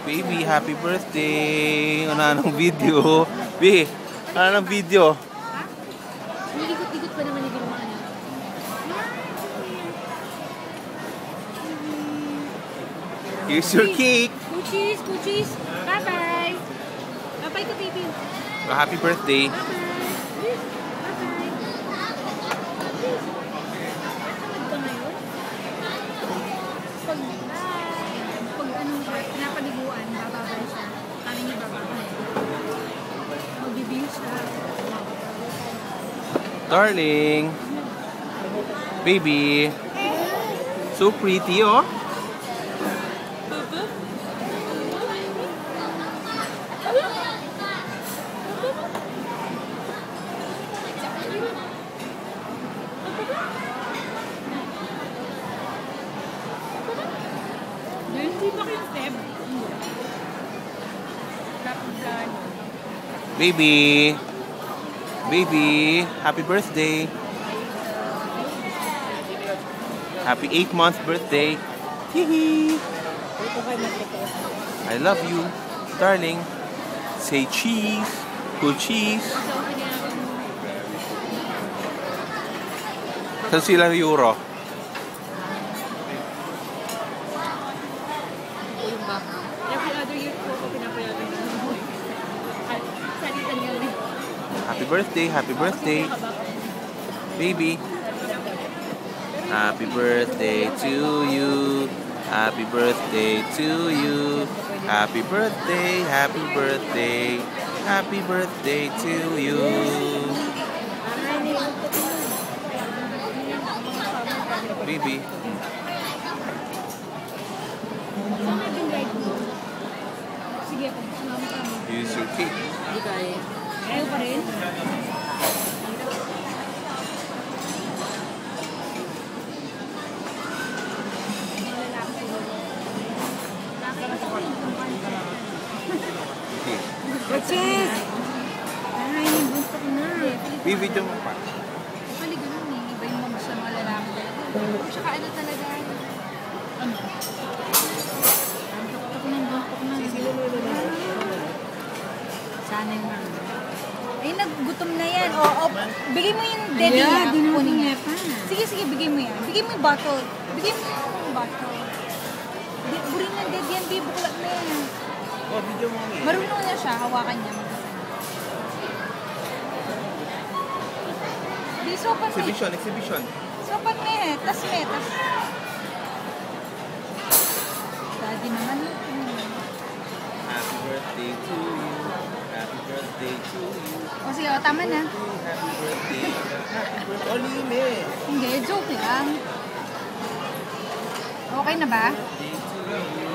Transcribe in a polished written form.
Baby, happy birthday! Wala nang video. Baby, wala nang video. Ha? Nilikot-ikot pa naman yung ginawa niya. Here's your cake. Kuchis, kuchis. Bye-bye. Bye-bye ka, baby. Happy birthday. Bye-bye. Pag ano siya, pinapaliguan, bababay siya. Kami niya bababay. Magbibihis siya. Darling. Baby. So pretty, oh. Hindi ba kayo Feb? Baby. Baby, happy birthday. Happy 8th birthday. Hihi. I love you, darling. Say cheese. Cool cheese. Saan sila Euro? Every other year po ako pinapayagan ng buhay. Salita niya rin. Happy birthday, happy birthday. Baby. Happy birthday to you. Happy birthday to you. Happy birthday, happy birthday. Happy birthday to you. Baby. Sige po, sumama ka mo. Here's your cake. Hindi kaya. Ayaw pa rin? Coaches! Ay, buntok na. Baby, dyan mo pa. Actually, ganun eh. Iba yung mga sa mga lalaki. Tsaka ano talaga. Ano? Buntok na. Sana yung mga. Ay, naggutom na yan. Oo, bigay mo yung daddy niya. Kunin niya. Sige, sige, bigay mo yan. Bigay mo yung bottle. Bigay mo yung bottle. Burin ng daddy yan, babe. Buklat na yan. Oh, video mo nga. Marunong na siya. Hawakan niya. Di, sopan mo eh. Exhibition, exhibition. Sopan mo eh. Tas me, tas. Daddy naman. Happy birthday to you. Happy birthday to you. O sige, o, tama na. Happy birthday. Happy birthday. Oh, limit. Hindi, joke lang. Okay na ba? Birthday to you.